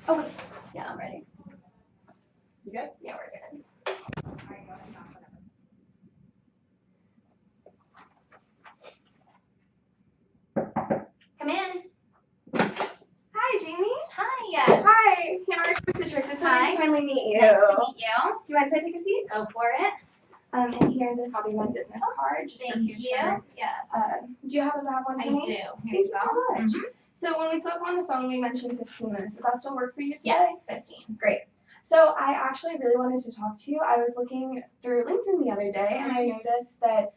Okay. Yeah, I'm ready. You good? Yeah, we're good. Alright, go ahead and knock whenever. Come in. Hi, Jamie. Hi. Yes. Hi, Hannah Citrix. It's so nice Hi. to finally meet you. Nice to meet you. Do you mind if I take a seat? Go for it. And here's a copy of my business card. Just for Thank you. future. Yes. Do you happen to have one I for me? do. Here Thank you you go. so much. Mhm. So when we spoke on the phone, we mentioned 15 minutes. Does that still work for you today? Yes, 15. Great. So I actually really wanted to talk to you. I was looking through LinkedIn the other day, and I noticed that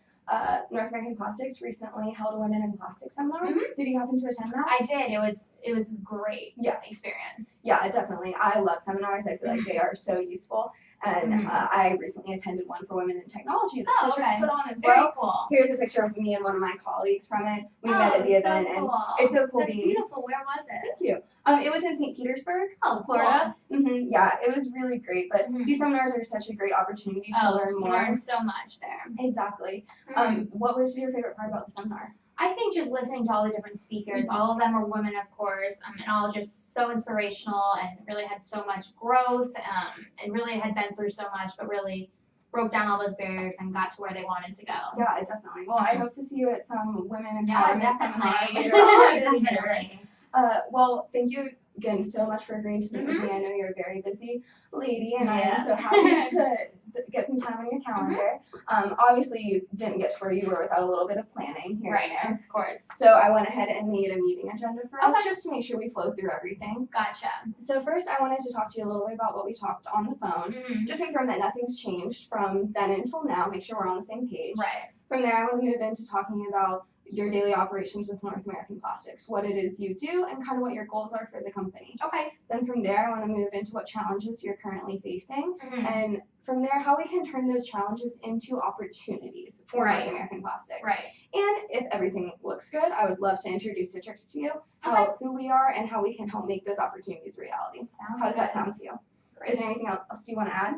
North American Plastics recently held a Women in Plastics seminar. Mhm. Did you happen to attend that? I did. It was great. Yeah. Experience. Yeah, definitely. I love seminars. I feel like they are so useful. And I recently attended one for women in technology that Citrix put on as Very well. cool. Here's a picture of me and one of my colleagues from it. We met at the event, so and cool. it's so cool That's being. beautiful. Where was it? Thank you. It was in St. Petersburg, Oh, Florida. Yeah, it was really great. But these seminars are such a great opportunity to learn more. Learn so much there. Exactly. What was your favorite part about the seminar? I think just listening to all the different speakers, all of them were women, of course, and all just so inspirational and really had so much growth, and really had been through so much, but really broke down all those barriers and got to where they wanted to go. Yeah, definitely. Well, I hope to see you at some women Yeah, empowerment seminar definitely. later on in the year. Definitely. Well, thank you again so much for agreeing to meet with me. I know you're a very busy lady, and I am Yes. so happy to get some time on your calendar. Obviously, you didn't get to where you were without a little bit of planning here and there. Of course. So I went ahead and made a meeting agenda for us just to make sure we flow through everything. Gotcha. So first, I wanted to talk to you a little bit about what we talked on the phone. Just confirm that nothing's changed from then until now. Make sure we're on the same page. Right. From there, I want to move into talking about your daily operations with North American Plastics, what it is you do, and kind of what your goals are for the company. Okay. Then from there, I want to move into what challenges you're currently facing, and from there, how we can turn those challenges into opportunities for North American Plastics. Right. And if everything looks good, I would love to introduce Citrix to you, who we are, and how we can help make those opportunities reality. How does that sound to you? Is there anything else you want to add?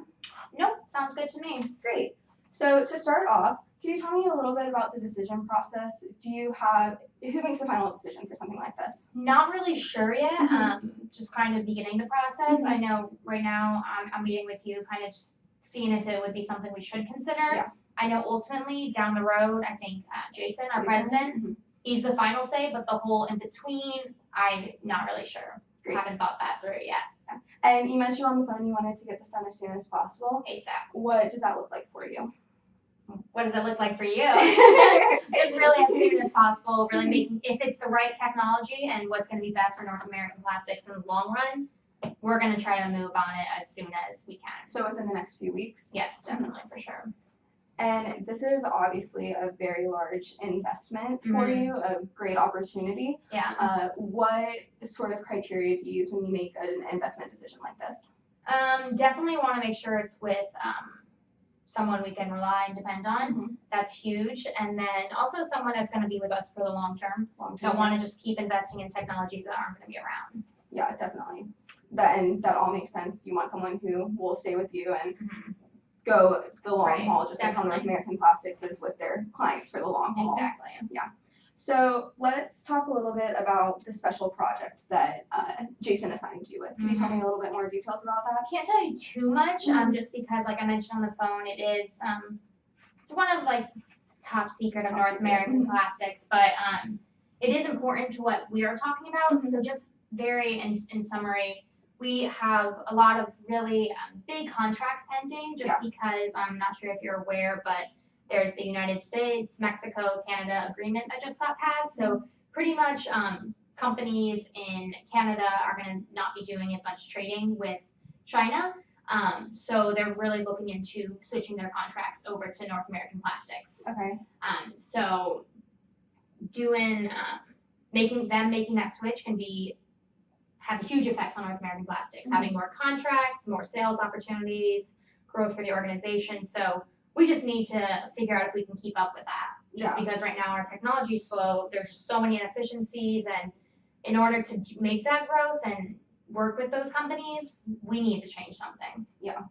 Nope. Sounds good to me. Great. So to start off, can you tell me a little bit about the decision process? Who makes the final decision for something like this? Not really sure yet. Just kind of beginning the process. I know right now I'm meeting with you, kind of just seeing if it would be something we should consider. Yeah. I know ultimately down the road, I think Jason, our president, he's the final say, but the whole in between, I'm not really sure. Great. Haven't thought that through yet. And you mentioned on the phone you wanted to get this done as soon as possible. ASAP. What does that look like for you? What does it look like for you? It's really as soon as possible, really making, if it's the right technology and what's going to be best for North American Plastics in the long run, we're going to try to move on it as soon as we can. So within the next few weeks? Yes, definitely, for sure. And this is obviously a very large investment for you, a great opportunity. Yeah. What sort of criteria do you use when you make an investment decision like this? Definitely want to make sure it's with someone we can rely and depend on. That's huge. And then also someone that's going to be with us for the long term. Don't want to just keep investing in technologies that aren't going to be around. Yeah, definitely. That all makes sense. You want someone who will stay with you and go the long haul, just like how North American Plastics is with their clients for the long haul. Exactly. Yeah. So let's talk a little bit about the special project that Jason assigned you with. Can you tell me a little bit more details about that? Can't tell you too much, just because, like I mentioned on the phone, it is it's one of like top secret of North American Plastics, but it is important to what we are talking about. So just very in summary, we have a lot of really big contracts pending, just because I'm not sure if you're aware, but there's the United States, Mexico, Canada agreement that just got passed. So pretty much companies in Canada are going to not be doing as much trading with China. So they're really looking into switching their contracts over to North American Plastics. Okay. So making that switch can have huge effects on North American Plastics, having more contracts, more sales opportunities, growth for the organization. So we just need to figure out if we can keep up with that. Just because right now our technology is slow, there's just so many inefficiencies, and in order to make that growth and work with those companies, we need to change something. Yeah.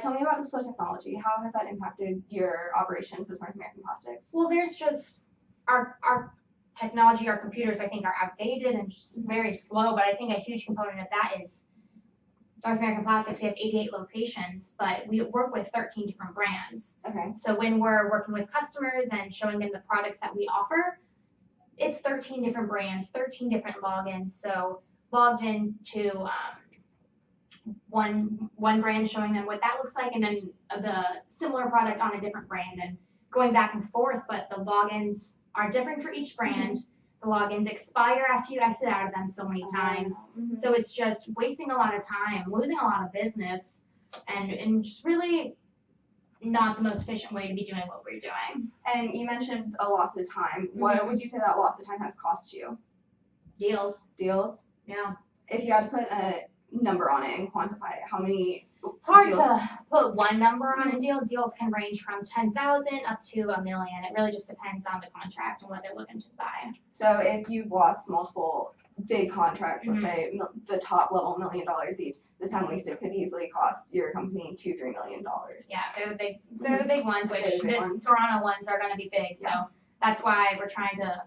Tell me about the slow technology. How has that impacted your operations as North American Plastics? Well, there's just our technology, our computers, I think, are outdated and just very slow. But I think a huge component of that is North American Plastics. We have 88 locations, but we work with 13 different brands. Okay. So when we're working with customers and showing them the products that we offer, it's 13 different brands, 13 different logins. So logged into one brand, showing them what that looks like, and then the similar product on a different brand, and going back and forth. But the logins are different for each brand. The logins expire after you exit out of them so many times. So it's just wasting a lot of time, losing a lot of business, and just really not the most efficient way to be doing what we're doing. And you mentioned a loss of time. What would you say that loss of time has cost you? Deals. Deals? Yeah. If you had to put a number on it and quantify it, how many It's hard deals? to put one number on a deal. Deals can range from 10,000 up to $1 million. It really just depends on the contract and what they're looking to buy. So if you've lost multiple big contracts, let's say the top level $1 million each, this time wasted could easily cost your company $2-3 million. Yeah, they're the big ones, which They're the big this ones. Toronto ones are going to be big. So that's why we're trying to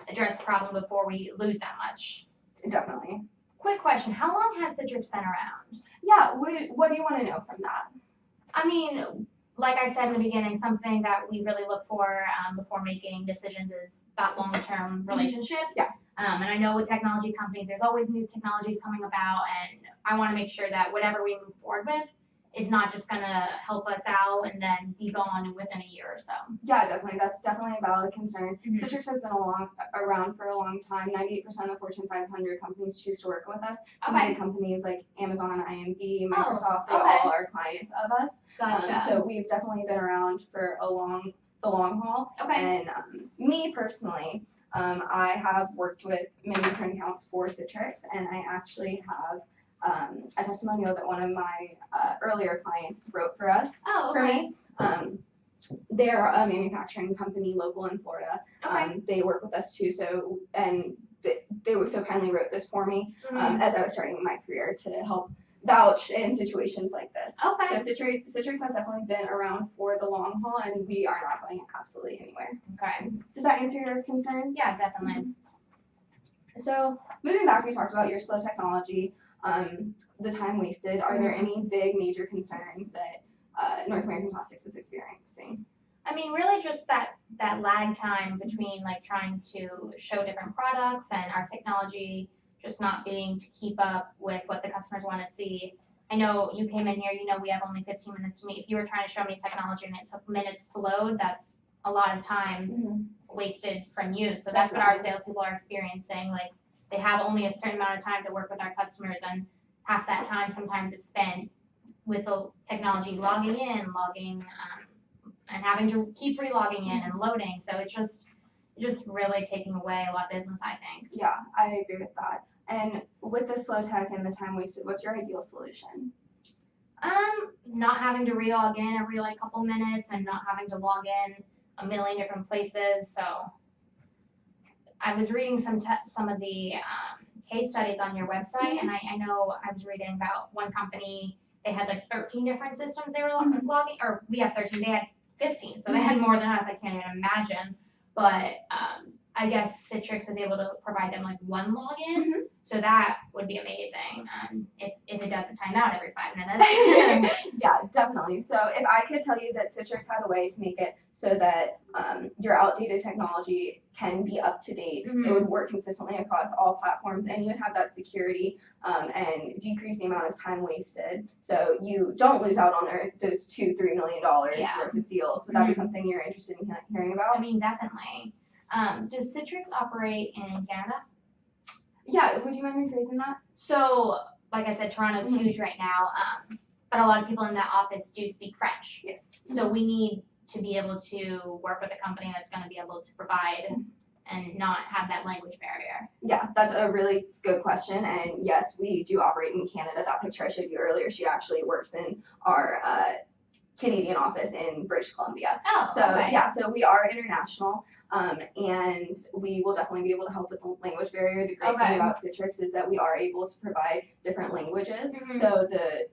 address the problem before we lose that much. Definitely. Quick question: how long has Citrix been around? Yeah. What do you want to know from that? I mean, like I said in the beginning, something that we really look for before making decisions is that long-term relationship. Yeah. And I know with technology companies, there's always new technologies coming about, and I want to make sure that whatever we move forward with is not just going to help us out and then be gone within a year or so. Yeah, definitely. That's definitely a valid concern. Mhm. Citrix has been around for a long time. 98% of the Fortune 500 companies choose to work with us. Some Okay. big companies like Amazon, IMB, Oh, Microsoft, they okay. all are clients of us. Gotcha. So we've definitely been around for the long haul. Okay. And me personally, I have worked with many different accounts for Citrix, and I actually have a testimonial that one of my earlier clients wrote for us. Oh, For okay. me. They're a manufacturing company local in Florida. Okay. They work with us too, and they were so kindly wrote this for me Mhm. as I was starting my career to help vouch in situations like this. Okay. So Citrix has definitely been around for the long haul, and we are not going absolutely anywhere. Okay. Does that answer your concern? Yeah, definitely. So moving back, we talked about your slow technology, the time wasted. Are there any big major concerns that North American Plastics is experiencing? I mean, really just that lag time between like trying to show different products and our technology just not being to keep up with what the customers want to see. I know you came in here, you know we have only 15 minutes to meet. If you were trying to show me technology and it took minutes to load, that's a lot of time wasted from you. So that's what our salespeople are experiencing. Like they have only a certain amount of time to work with our customers, and half that time sometimes is spent with the technology logging in, and having to keep relogging in and loading. So it's just really taking away a lot of business, I think. Yeah, I agree with that. And with the slow tech and the time wasted, what's your ideal solution? Not having to relog in every like couple minutes and not having to log in a million different places. So I was reading some of the case studies on your website, and I know I was reading about one company. They had like 13 different systems they were logging, or we have 13. They had 15, so they had more than us. I can't even imagine. But I guess Citrix was able to provide them like one login, so that would be amazing. If it doesn't time out every 5 minutes. Yeah, definitely. So if I could tell you that Citrix had a way to make it so that your outdated technology can be up to date, it would work consistently across all platforms, and you would have that security and decrease the amount of time wasted, so you don't lose out on those $2-3 million worth of deals. Would that be something you're interested in hearing about? I mean, definitely. Does Citrix operate in Canada? Yeah, would you mind rephrasing that? So, like I said, Toronto's huge right now, but a lot of people in that office do speak French. Yes. So we need to be able to work with a company that's going to be able to provide and not have that language barrier. Yeah, that's a really good question. And yes, we do operate in Canada. That picture I showed you earlier, she actually works in our Canadian office in British Columbia. Oh, So okay. yeah, so we are international. And we will definitely be able to help with the language barrier. The great Okay. thing about Citrix is that we are able to provide different languages. So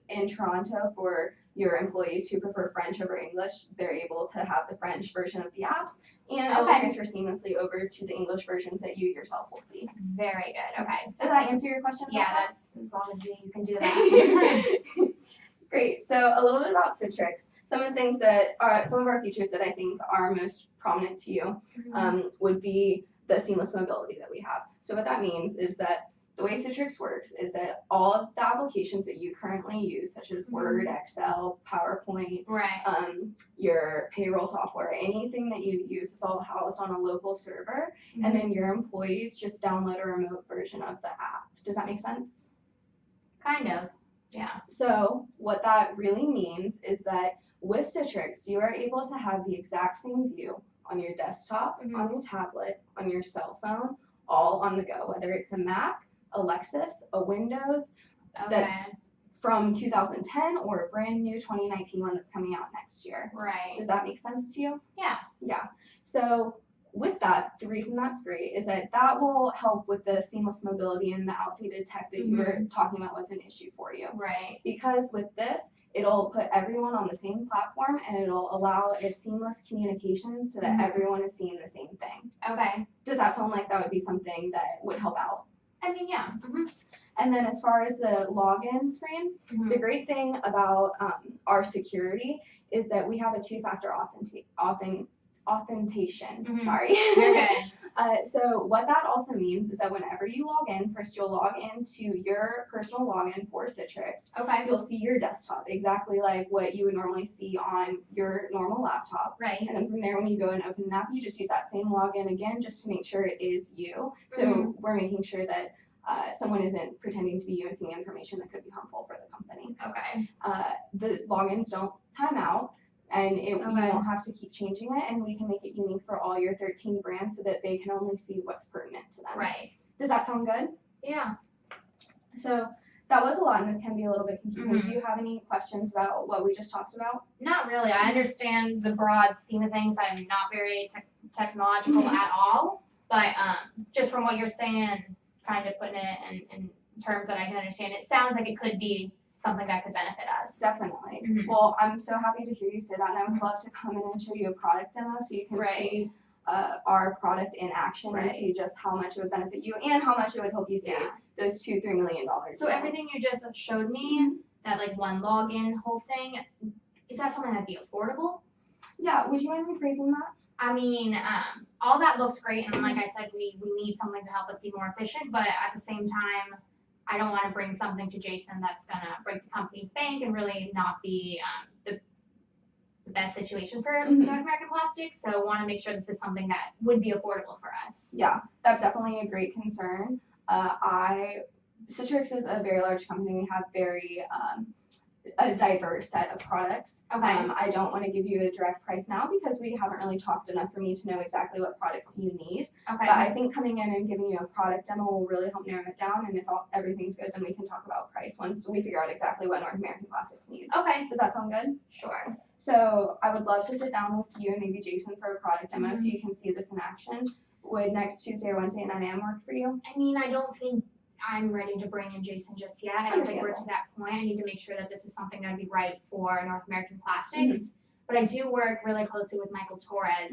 in Toronto, for your employees who prefer French over English, they're able to have the French version of the apps, and it will Okay. transfer seamlessly over to the English versions that you yourself will see. Very good. Okay. Does that answer your question? Yeah, that's as long as you can do that. Great. So a little bit about Citrix. Some of the things that are some of our features that I think are most prominent to you would be the seamless mobility that we have. So what that means is that the way Citrix works is that all of the applications that you currently use, such as Word, Excel, PowerPoint, Right. your payroll software, anything that you use is all housed on a local server, and then your employees just download a remote version of the app. Does that make sense? Kind of. Yeah. So what that really means is that with Citrix, you are able to have the exact same view on your desktop, on your tablet, on your cell phone, all on the go, whether it's a Mac, a Lexus, a Windows that's from 2010 or a brand new 2019 one that's coming out next year. Right. Does that make sense to you? Yeah. Yeah. So with that, the reason that's great is that that will help with the seamless mobility and the outdated tech that you were talking about was an issue for you. Right. Because with this, it'll put everyone on the same platform and it'll allow a seamless communication so that everyone is seeing the same thing. Okay. Does that sound like that would be something that would help out? I mean, yeah. And then as far as the login screen, the great thing about our security is that we have a two-factor authentication. Sorry. You're good. So what that also means is that whenever you log in, first you'll log into your personal login for Citrix. Okay. You'll see your desktop exactly like what you would normally see on your normal laptop. Right. And then from there, when you go and open an app, you just use that same login again just to make sure it is you. So we're making sure that someone isn't pretending to be you and seeing information that could be harmful for the company. Okay. The logins don't time out, and you won't have to keep changing it, and we can make it unique for all your 13 brands so that they can only see what's pertinent to them. Right. Does that sound good? Yeah. So that was a lot, and this can be a little bit confusing. Do you have any questions about what we just talked about? Not really. I understand the broad scheme of things. I'm not very technological at all, but just from what you're saying, kind of putting it in terms that I can understand, it sounds like it could be something that could benefit us. Definitely. Well, I'm so happy to hear you say that, and I would love to come in and show you a product demo so you can see our product in action and see just how much it would benefit you and how much it would help you save those $2-3 million. So everything you just showed me, that like one login whole thing, is that something that'd be affordable? Yeah. Would you mind rephrasing that? I mean, all that looks great, and like I said, we need something to help us be more efficient, but at the same time, I don't want to bring something to Jason that's going to break the company's bank and really not be the best situation for North American Plastics, so want to make sure this is something that would be affordable for us. Yeah, that's definitely a great concern. Citrix is a very large company. We have very a diverse set of products. Okay. I don't want to give you a direct price now because we haven't really talked enough for me to know exactly what products you need. Okay. But I think coming in and giving you a product demo will really help narrow it down. And if everything's good, then we can talk about price once we figure out exactly what North American Plastics needs. Okay. Does that sound good? Sure. So I would love to sit down with you and maybe Jason for a product demo so you can see this in action. Would next Tuesday or Wednesday at 9 a.m. work for you? I mean, I don't think I'm ready to bring in Jason just yet. I don't think we're to that point. I need to make sure that this is something that would be right for North American Plastics. But I do work really closely with Michael Torres.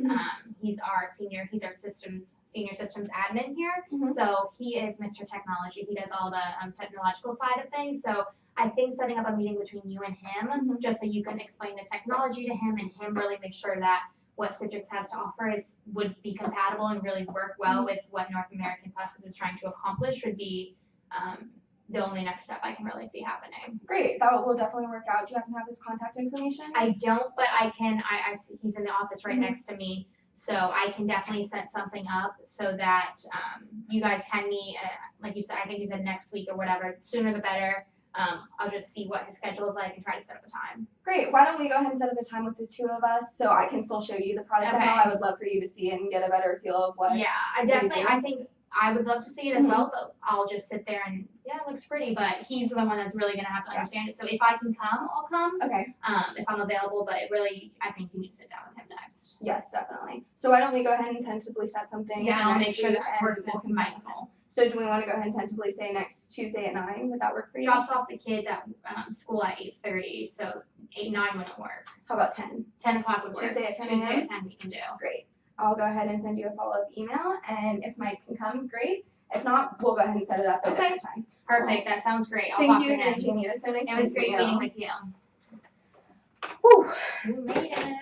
He's our senior systems admin here. So he is Mr. Technology. He does all the technological side of things. So I think setting up a meeting between you and him, just so you can explain the technology to him and him really make sure that what Citrix has to offer would be compatible and really work well with what North American Plastics is trying to accomplish would be the only next step I can really see happening. Great, that will definitely work out. Do you happen to have his contact information? I don't, but I can. I see he's in the office right next to me, so I can definitely set something up so that you guys can meet. Like you said, I think you said next week or whatever. Sooner the better. I'll just see what his schedule is like and try to set up a time. Great. Why don't we go ahead and set up a time with the two of us so I can still show you the product demo. I would love for you to see it and get a better feel of what. Yeah, I think I would love to see it as well, but I'll just sit there and, yeah, it looks pretty, but he's the one that's really gonna have to understand it. So if I can come, I'll come, Okay. if I'm available, but it really, I think you need to sit down with him next. Yes, definitely. So why don't we go ahead and tentatively set something? Yeah, and I'll next make sure week, that and works we'll with confirm. Michael. So do we want to go ahead and tentatively say next Tuesday at 9? Would that work for you? Drops off the kids at school at 8:30, so 9 wouldn't work. How about 10? 10 o'clock would work. Tuesday at 10 Tuesday a.m.? at 10 we can do. Great. I'll go ahead and send you a follow-up email, and if Mike can come, great. If not, we'll go ahead and set it up at a different time. Perfect, that sounds great. I'll Thank talk you to again, him. Jamie. It was so nice It was meeting great you. meeting with you. Whew. You made it.